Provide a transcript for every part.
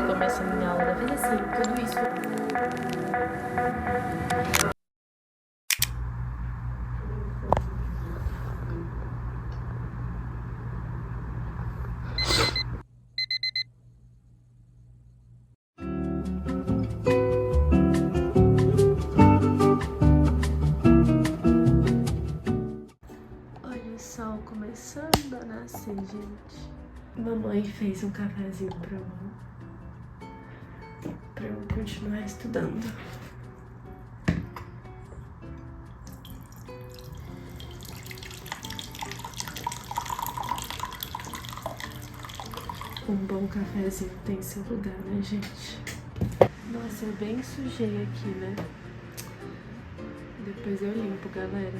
Começa a minha aula da vida assim, tudo isso. Olha o sol começando a nascer, gente. Mamãe fez um cafezinho pra eu continuar estudando. Um bom cafezinho tem seu lugar, né, gente? Nossa, eu bem sujei aqui, né? Depois eu limpo, galera.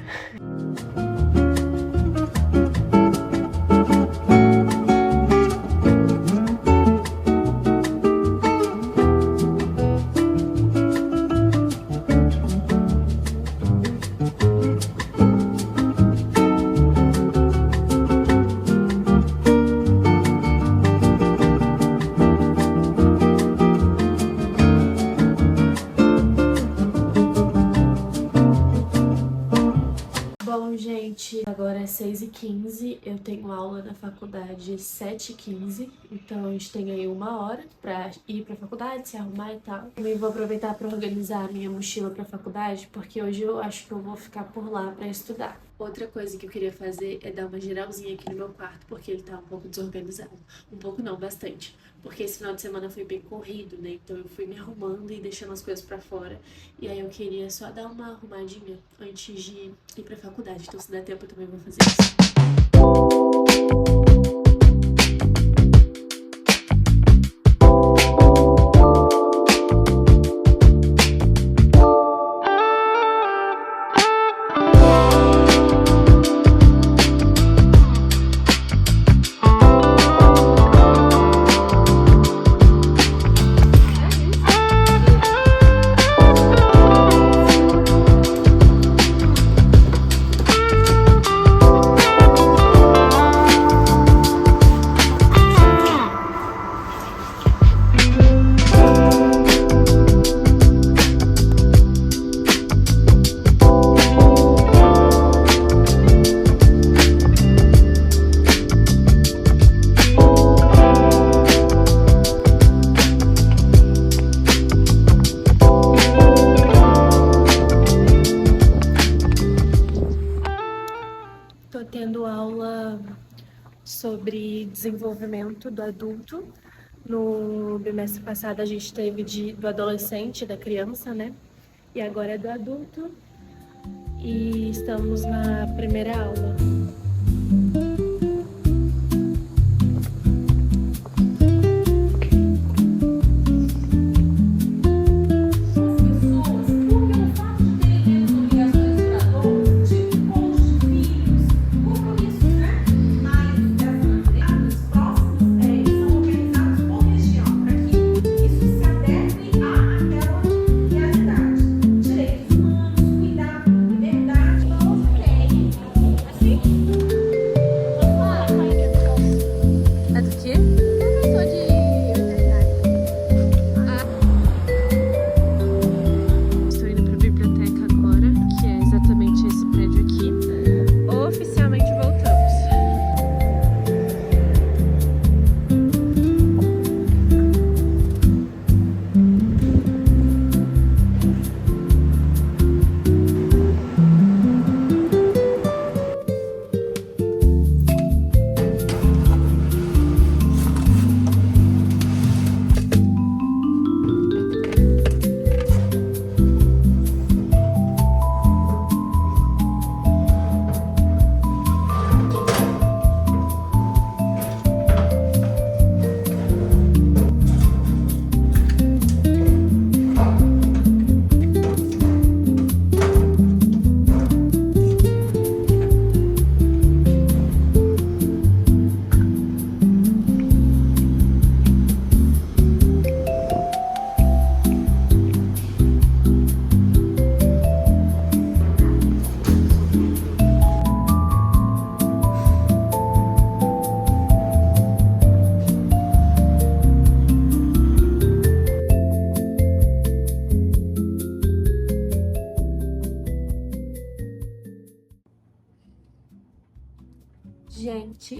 Bom, gente, agora é 6h15, eu tenho aula na faculdade 7h15, então a gente tem aí 1 hora pra ir pra faculdade, se arrumar e tal. Também vou aproveitar pra organizar a minha mochila pra faculdade, porque hoje eu acho que eu vou ficar por lá pra estudar. Outra coisa que eu queria fazer é dar uma geralzinha aqui no meu quarto, porque ele tá um pouco desorganizado. Um pouco não, bastante. Porque esse final de semana foi bem corrido, né? Então eu fui me arrumando e deixando as coisas pra fora. E aí eu queria só dar uma arrumadinha antes de ir pra faculdade. Então se der tempo eu também vou fazer isso. Tô tendo aula sobre desenvolvimento do adulto. No bimestre passado a gente teve do adolescente, da criança, né? E agora é do adulto. E estamos na primeira aula. Sim.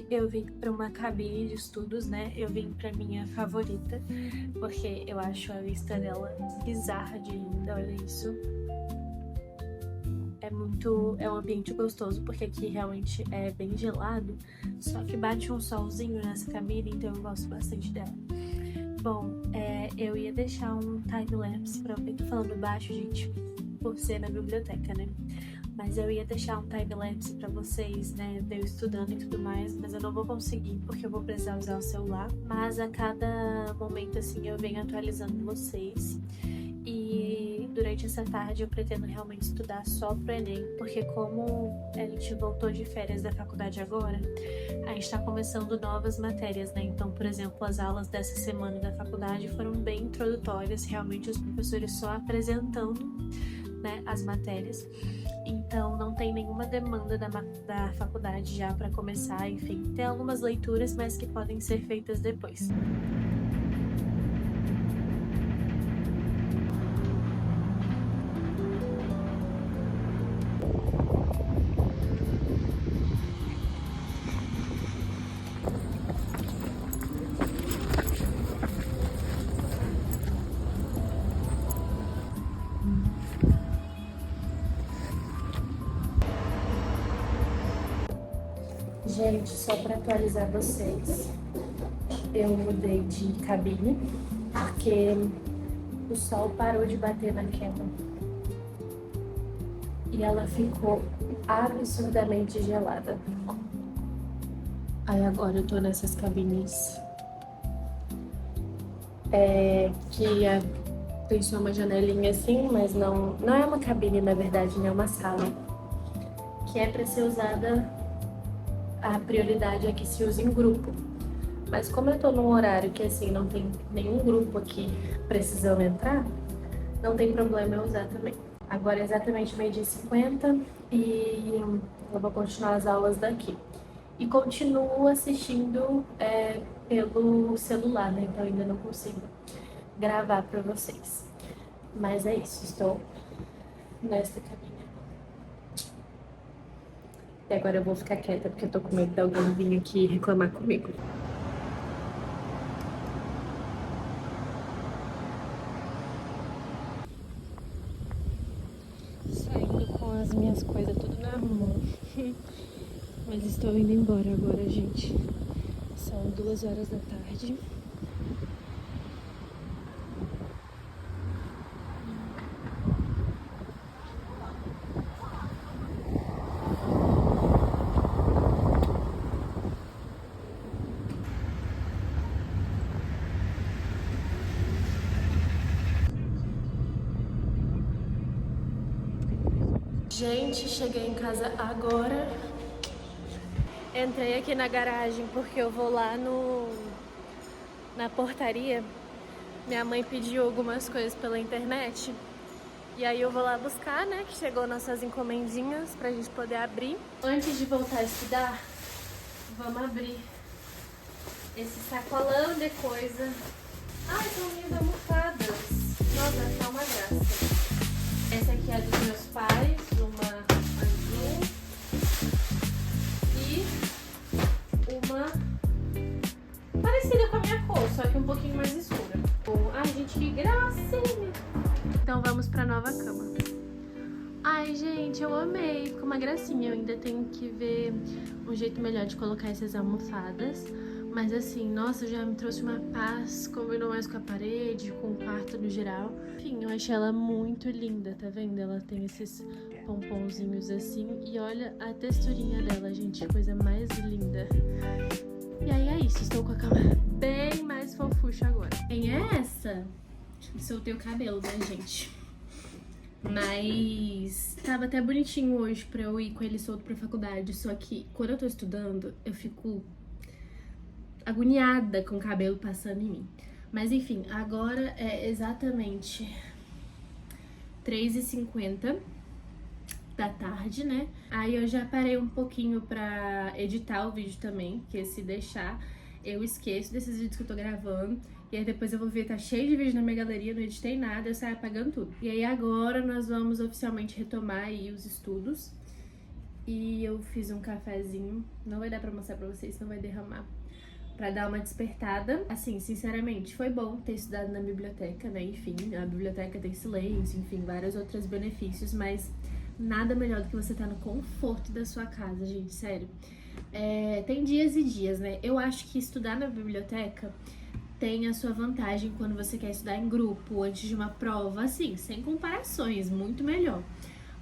hoje eu vim para uma cabine de estudos, né? Eu vim para minha favorita, porque eu acho a vista dela bizarra de linda, olha isso. É um ambiente gostoso, porque aqui realmente é bem gelado, só que bate um solzinho nessa cabine, então eu gosto bastante dela. Bom, eu ia deixar um time-lapse pra... Eu tô falando baixo, gente, por ser na biblioteca, né? Mas eu ia deixar um time-lapse pra vocês, né, de eu estudando e tudo mais, mas eu não vou conseguir porque eu vou precisar usar o celular. Mas a cada momento, assim, eu venho atualizando vocês. E durante essa tarde eu pretendo realmente estudar só pro Enem, porque como a gente voltou de férias da faculdade agora, a gente tá começando novas matérias, né? Então, por exemplo, as aulas dessa semana da faculdade foram bem introdutórias, realmente os professores só apresentando, né, as matérias. Então, não tem nenhuma demanda da faculdade já para começar, enfim. Tem algumas leituras, mas que podem ser feitas depois. Gente, só para atualizar vocês, eu mudei de cabine porque o sol parou de bater na cama e ela ficou absurdamente gelada. Aí agora eu tô nessas cabines tem só uma janelinha assim, mas não é uma cabine, na verdade, não é uma sala, que é para ser usada. A prioridade é que se use em grupo. Mas como eu tô num horário que assim não tem nenhum grupo aqui precisando entrar, não tem problema eu usar também. Agora é exatamente 12h50 e eu vou continuar as aulas daqui. E continuo assistindo pelo celular, né? Então ainda não consigo gravar pra vocês. Mas é isso, estou nesta cabine. E agora eu vou ficar quieta porque eu tô com medo de alguém vir aqui reclamar comigo. Saindo com as minhas coisas tudo na mão. Mas estou indo embora agora, gente. São 2h da tarde. Gente, cheguei em casa agora. Entrei aqui na garagem porque eu vou lá na portaria. Minha mãe pediu algumas coisas pela internet. E aí eu vou lá buscar, né? Que chegou nossas encomendinhas pra gente poder abrir. Antes de voltar a estudar, vamos abrir esse sacolão de coisa. Ai, são lindas almofadas. Nossa, vai ficar uma graça. Essa aqui é dos meus pais, uma azul e uma parecida com a minha cor, só que um pouquinho mais escura. Ai, gente, que gracinha! Então vamos pra nova cama. Ai, gente, eu amei, ficou uma gracinha. Eu ainda tenho que ver um jeito melhor de colocar essas almofadas. Mas assim, nossa, já me trouxe uma paz, combinou mais com a parede, com o quarto no geral. Enfim, eu achei ela muito linda, tá vendo? Ela tem esses pomponzinhos assim. E olha a texturinha dela, gente, coisa mais linda. E aí é isso, estou com a cama bem mais fofucha agora. Quem é essa? Soltei o cabelo, né, gente? Mas tava até bonitinho hoje pra eu ir com ele solto pra faculdade. Só que quando eu tô estudando, eu fico agoniada com o cabelo passando em mim. Mas enfim, agora é exatamente 3h50 da tarde, né? Aí eu já parei um pouquinho pra editar o vídeo também, porque se deixar eu esqueço desses vídeos que eu tô gravando. E aí depois eu vou ver, tá cheio de vídeo na minha galeria, não editei nada, eu saio apagando tudo. E aí agora nós vamos oficialmente retomar aí os estudos. e eu fiz um cafezinho. Não vai dar pra mostrar pra vocês, não vai derramar. Pra dar uma despertada. Assim, sinceramente, foi bom ter estudado na biblioteca, né? Enfim, a biblioteca tem silêncio, enfim, vários outros benefícios, mas nada melhor do que você estar no conforto da sua casa, gente, sério. Tem dias e dias, né? Eu acho que estudar na biblioteca tem a sua vantagem quando você quer estudar em grupo, antes de uma prova, assim, sem comparações, muito melhor.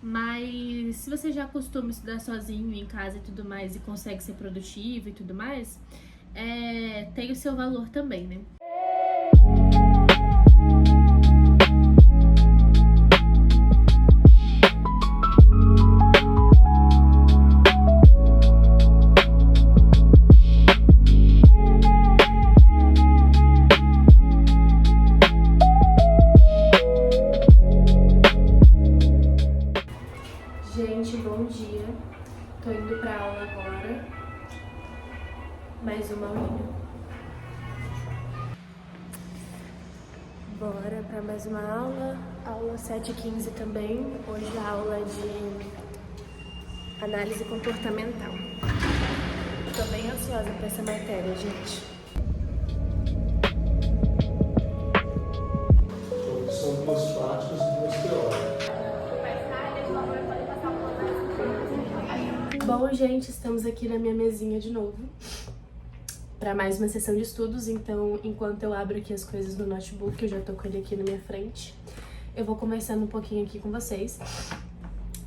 Mas se você já costuma estudar sozinho em casa e tudo mais, e consegue ser produtivo e tudo mais, tem o seu valor também, né? Gente, bom dia. Tô indo pra aula agora. Mais uma aulinha. Bora pra mais uma aula. Aula 7h15 também. Hoje a aula de análise comportamental. Tô bem ansiosa pra essa matéria, gente. São duas práticas e duas teóricas. Bom, gente, estamos aqui na minha mesinha de novo para mais uma sessão de estudos. Então, enquanto eu abro aqui as coisas no notebook, eu já tô com ele aqui na minha frente, eu vou conversando um pouquinho aqui com vocês.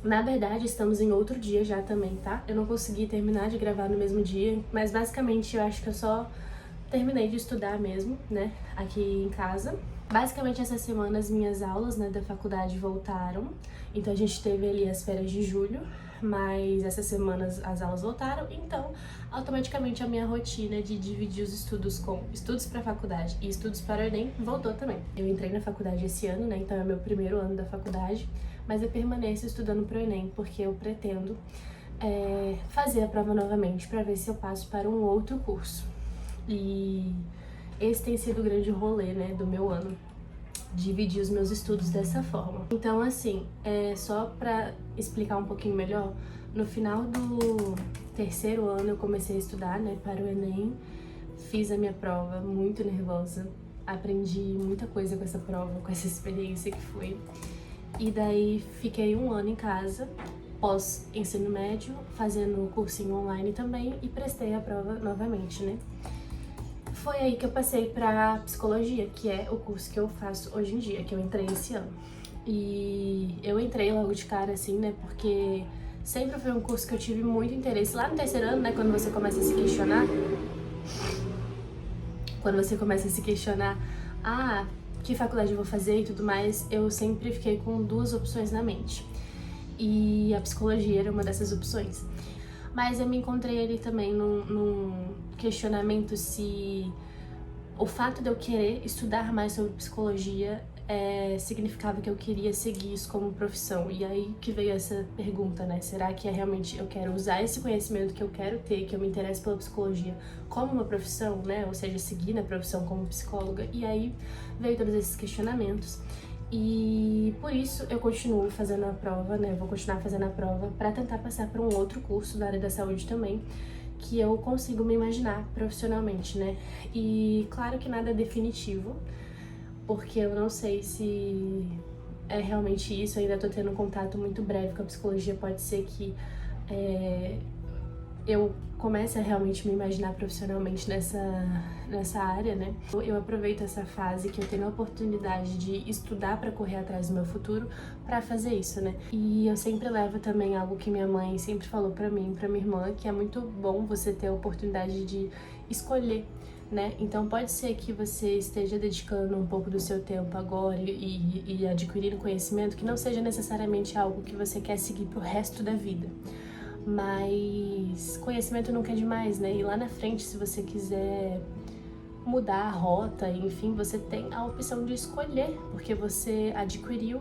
Na verdade, estamos em outro dia já também, tá? Eu não consegui terminar de gravar no mesmo dia, mas basicamente eu acho que eu só terminei de estudar mesmo, né, aqui em casa. Basicamente, essa semana as minhas aulas, né, da faculdade voltaram, então a gente teve ali as férias de julho, mas essas semanas as aulas voltaram, então automaticamente a minha rotina de dividir os estudos com estudos para faculdade e estudos para o Enem voltou também. Eu entrei na faculdade esse ano, né, então é meu primeiro ano da faculdade, mas eu permaneço estudando para o Enem porque eu pretendo fazer a prova novamente para ver se eu passo para um outro curso. E esse tem sido o grande rolê, né, do meu ano, dividir os meus estudos dessa forma. Então, assim, só pra explicar um pouquinho melhor, no final do terceiro ano eu comecei a estudar, né, para o Enem, fiz a minha prova muito nervosa, aprendi muita coisa com essa prova, com essa experiência que foi, e daí fiquei um ano em casa, pós ensino médio, fazendo cursinho online também, e prestei a prova novamente, né. Foi aí que eu passei pra psicologia, que é o curso que eu faço hoje em dia, que eu entrei esse ano. E eu entrei logo de cara, assim, né, porque sempre foi um curso que eu tive muito interesse. Lá no terceiro ano, né, quando você começa a se questionar, que faculdade eu vou fazer e tudo mais, eu sempre fiquei com duas opções na mente. E a psicologia era uma dessas opções. Mas eu me encontrei ali também num questionamento se o fato de eu querer estudar mais sobre psicologia significava que eu queria seguir isso como profissão. E aí que veio essa pergunta, né? Será que realmente eu quero usar esse conhecimento que eu quero ter, que eu me interesso pela psicologia, como uma profissão, né? Ou seja, seguir na profissão como psicóloga. E aí veio todos esses questionamentos. E por isso eu continuo fazendo a prova, né? Vou continuar fazendo a prova para tentar passar para um outro curso da área da saúde também, que eu consigo me imaginar profissionalmente, né? E claro que nada é definitivo, porque eu não sei se é realmente isso, eu ainda tô tendo um contato muito breve com a psicologia, pode ser que eu comece a realmente me imaginar profissionalmente nessa área, né? Eu aproveito essa fase que eu tenho a oportunidade de estudar para correr atrás do meu futuro para fazer isso, né? E eu sempre levo também algo que minha mãe sempre falou para mim, para minha irmã, que é muito bom você ter a oportunidade de escolher, né? Então pode ser que você esteja dedicando um pouco do seu tempo agora e adquirindo conhecimento que não seja necessariamente algo que você quer seguir pro resto da vida. Mas conhecimento nunca é demais, né? E lá na frente, se você quiser mudar a rota, enfim, você tem a opção de escolher, porque você adquiriu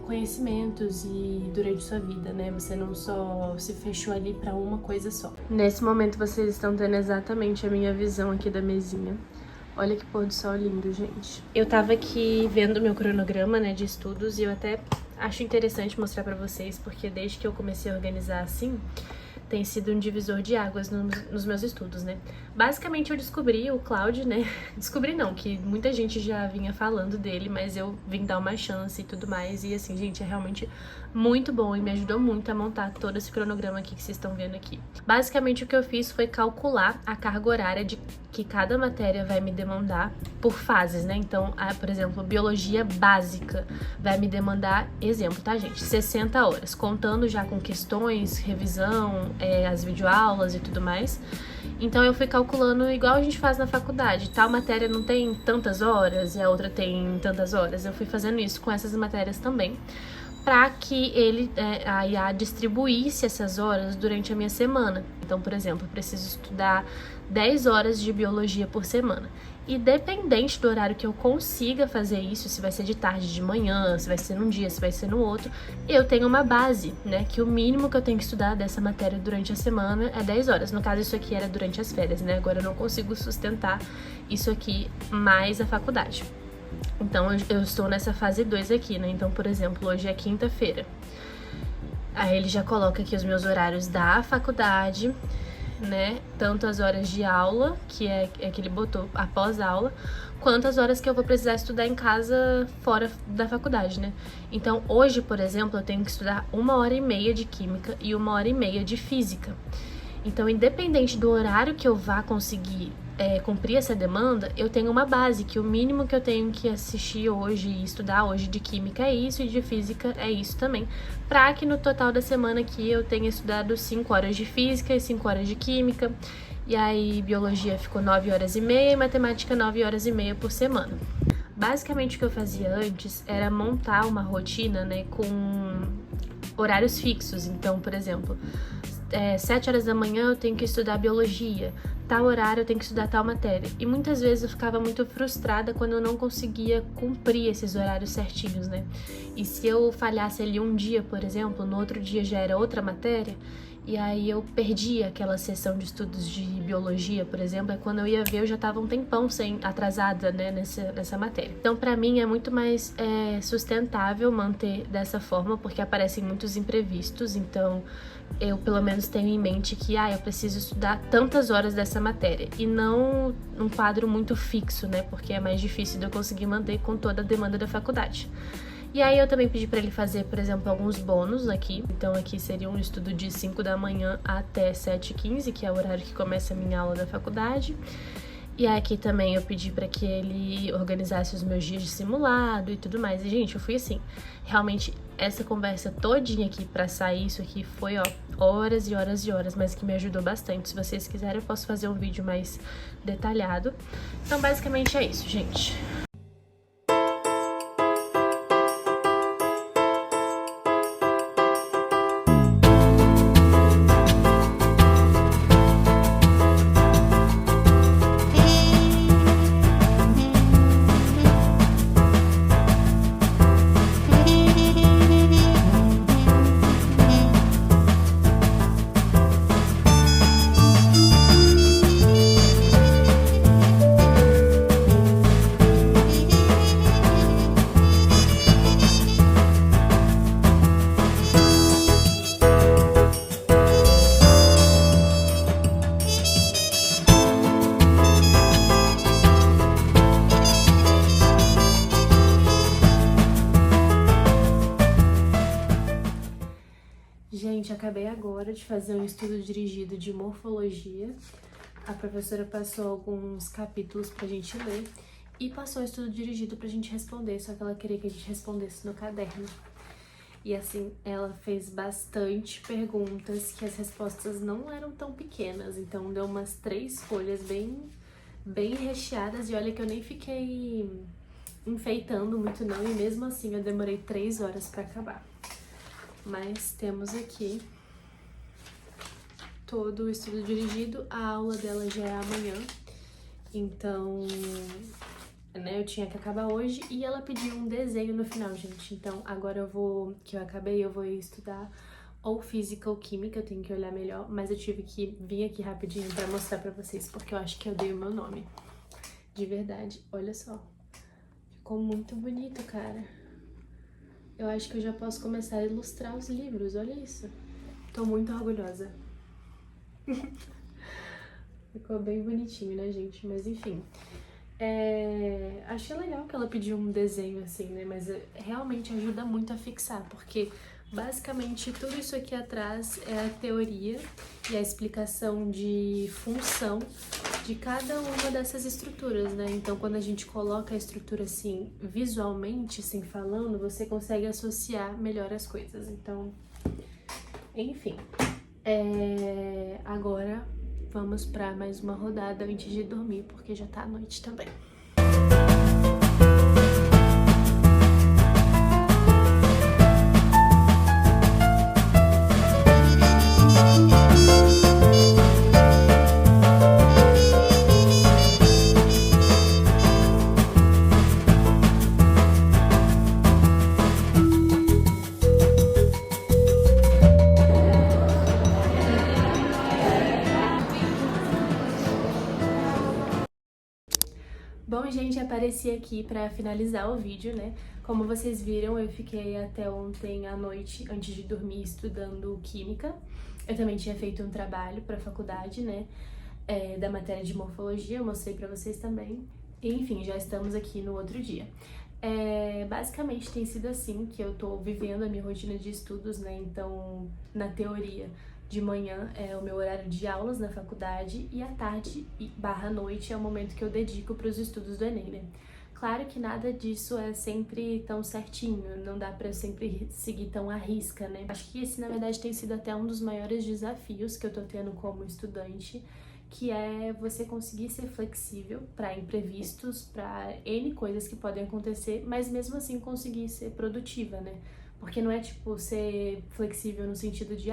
conhecimentos e durante sua vida, né? Você não só se fechou ali pra uma coisa só. Nesse momento vocês estão tendo exatamente a minha visão aqui da mesinha. Olha que pôr do sol lindo, gente. Eu tava aqui vendo meu cronograma, né, de estudos, e eu até acho interessante mostrar pra vocês, porque desde que eu comecei a organizar assim, tem sido um divisor de águas nos meus estudos, né? Basicamente eu descobri o Cloud, né? Descobri não, que muita gente já vinha falando dele, mas eu vim dar uma chance e tudo mais. E assim, gente, é realmente muito bom e me ajudou muito a montar todo esse cronograma aqui que vocês estão vendo aqui. Basicamente o que eu fiz foi calcular a carga horária de que cada matéria vai me demandar por fases, né? Então, por exemplo, biologia básica vai me demandar, exemplo, tá, gente? 60 horas, contando já com questões, revisão, as videoaulas e tudo mais. Então eu fui calculando igual a gente faz na faculdade. Tal matéria não tem tantas horas e a outra tem tantas horas. Eu fui fazendo isso com essas matérias também, para que a IA distribuísse essas horas durante a minha semana. Então, por exemplo, eu preciso estudar 10 horas de biologia por semana. E dependente do horário que eu consiga fazer isso, se vai ser de tarde, de manhã, se vai ser num dia, se vai ser no outro, eu tenho uma base, né? Que o mínimo que eu tenho que estudar dessa matéria durante a semana é 10 horas. No caso, isso aqui era durante as férias, né? Agora eu não consigo sustentar isso aqui mais a faculdade. Então, eu estou nessa fase 2 aqui, né? Então, por exemplo, hoje é quinta-feira. Aí ele já coloca aqui os meus horários da faculdade, né? Tanto as horas de aula, que é que ele botou após aula, quanto as horas que eu vou precisar estudar em casa fora da faculdade, né? Então, hoje, por exemplo, eu tenho que estudar 1h30 de química e 1h30 de física. Então, independente do horário que eu vá conseguir cumprir essa demanda, eu tenho uma base, que o mínimo que eu tenho que assistir hoje e estudar hoje de química é isso, e de física é isso também, para que no total da semana aqui eu tenha estudado 5 horas de física e 5 horas de química, e aí biologia ficou 9h30 e matemática 9h30 por semana. Basicamente o que eu fazia antes era montar uma rotina, né, com horários fixos. Então, por exemplo, 7 horas da manhã eu tenho que estudar biologia, tal horário eu tenho que estudar tal matéria. E muitas vezes eu ficava muito frustrada quando eu não conseguia cumprir esses horários certinhos, né? E se eu falhasse ali um dia, por exemplo, no outro dia já era outra matéria, e aí eu perdia aquela sessão de estudos de biologia, por exemplo, é quando eu ia ver eu já estava um tempão atrasada, né, nessa matéria. Então, para mim é muito mais sustentável manter dessa forma, porque aparecem muitos imprevistos, então eu pelo menos tenho em mente que eu preciso estudar tantas horas dessa matéria e não um quadro muito fixo, né, porque é mais difícil de eu conseguir manter com toda a demanda da faculdade. E aí eu também pedi para ele fazer, por exemplo, alguns bônus aqui. Então aqui seria um estudo de 5 da manhã até 7h15, que é o horário que começa a minha aula da faculdade. E aqui também eu pedi para que ele organizasse os meus dias de simulado e tudo mais. E, gente, eu fui assim, realmente essa conversa todinha aqui para sair isso aqui foi, horas e horas e horas, mas que me ajudou bastante. Se vocês quiserem, eu posso fazer um vídeo mais detalhado. Então, basicamente é isso, gente. Gente, acabei agora de fazer um estudo dirigido de morfologia. A professora passou alguns capítulos pra gente ler e passou o estudo dirigido pra gente responder, só que ela queria que a gente respondesse no caderno. E assim, ela fez bastante perguntas que as respostas não eram tão pequenas, então deu umas 3 folhas bem recheadas e olha que eu nem fiquei enfeitando muito não, e mesmo assim eu demorei 3 horas pra acabar. Mas temos aqui todo o estudo dirigido, a aula dela já é amanhã, então, né, eu tinha que acabar hoje e ela pediu um desenho no final, gente. Então, agora que eu acabei, eu vou estudar ou física ou química, eu tenho que olhar melhor, mas eu tive que vir aqui rapidinho pra mostrar pra vocês, porque eu acho que eu dei o meu nome. De verdade, olha só, ficou muito bonito, cara. Eu acho que eu já posso começar a ilustrar os livros, olha isso. Tô muito orgulhosa. Ficou bem bonitinho, né, gente? Mas enfim. Achei legal que ela pediu um desenho assim, né? Mas realmente ajuda muito a fixar, porque basicamente tudo isso aqui atrás é a teoria e a explicação de função de cada uma dessas estruturas, né? Então, quando a gente coloca a estrutura assim, visualmente, assim, falando, você consegue associar melhor as coisas. Então, enfim. Agora vamos para mais uma rodada antes de dormir, porque já tá à noite também. Bom, gente, apareci aqui pra finalizar o vídeo, né? Como vocês viram, eu fiquei até ontem à noite, antes de dormir, estudando Química. Eu também tinha feito um trabalho pra faculdade, né? Da matéria de Morfologia, eu mostrei pra vocês também. E, enfim, já estamos aqui no outro dia. Basicamente tem sido assim que eu tô vivendo a minha rotina de estudos, né? Então, na teoria, de manhã é o meu horário de aulas na faculdade e à tarde barra noite é o momento que eu dedico para os estudos do Enem, né? Claro que nada disso é sempre tão certinho, não dá para eu sempre seguir tão à risca, né? Acho que esse, na verdade, tem sido até um dos maiores desafios que eu tô tendo como estudante, que é você conseguir ser flexível para imprevistos, para N coisas que podem acontecer, mas mesmo assim conseguir ser produtiva, né? Porque não é tipo ser flexível no sentido de,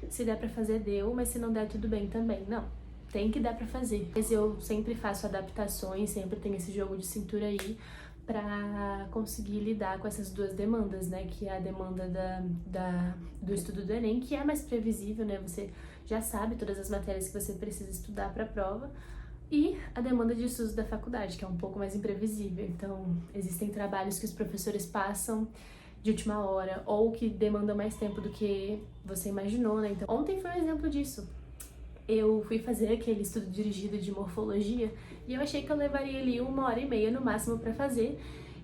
se der pra fazer, deu, mas se não der, tudo bem também. Não, tem que dar pra fazer. Mas eu sempre faço adaptações, sempre tenho esse jogo de cintura aí pra conseguir lidar com essas duas demandas, né? Que é a demanda do estudo do Enem, que é mais previsível, né? Você já sabe todas as matérias que você precisa estudar pra prova. E a demanda de estudos da faculdade, que é um pouco mais imprevisível. Então, existem trabalhos que os professores passam de última hora, ou que demandam mais tempo do que você imaginou, né? Então, ontem foi um exemplo disso. Eu fui fazer aquele estudo dirigido de morfologia e eu achei que eu levaria ali 1h30 no máximo para fazer.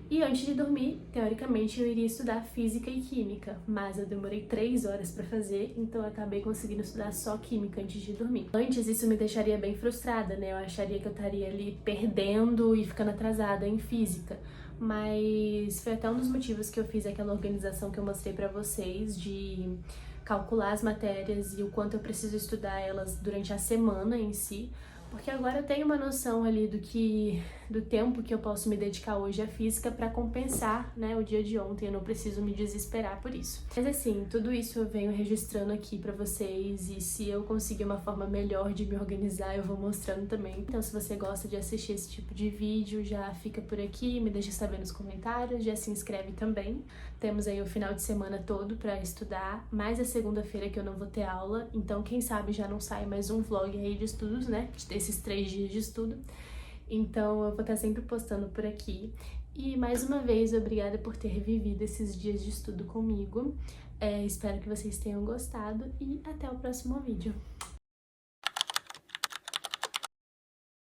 E antes de dormir, teoricamente, eu iria estudar Física e Química, mas eu demorei 3 horas para fazer, então eu acabei conseguindo estudar só Química antes de dormir. Antes, isso me deixaria bem frustrada, né? Eu acharia que eu estaria ali perdendo e ficando atrasada em Física. Mas foi até um dos motivos que eu fiz aquela organização que eu mostrei pra vocês, de calcular as matérias e o quanto eu preciso estudar elas durante a semana em si, porque agora eu tenho uma noção ali do tempo que eu posso me dedicar hoje à física para compensar, né, o dia de ontem. Eu não preciso me desesperar por isso. Mas assim, tudo isso eu venho registrando aqui para vocês, e se eu conseguir uma forma melhor de me organizar, eu vou mostrando também. Então, se você gosta de assistir esse tipo de vídeo, já fica por aqui, me deixa saber nos comentários, já se inscreve também. Temos aí o final de semana todo para estudar, mais a segunda-feira que eu não vou ter aula, então quem sabe já não sai mais um vlog aí de estudos, né, desses 3 dias de estudo. Então eu vou estar sempre postando por aqui. E mais uma vez, obrigada por ter vivido esses dias de estudo comigo. Espero que vocês tenham gostado e até o próximo vídeo.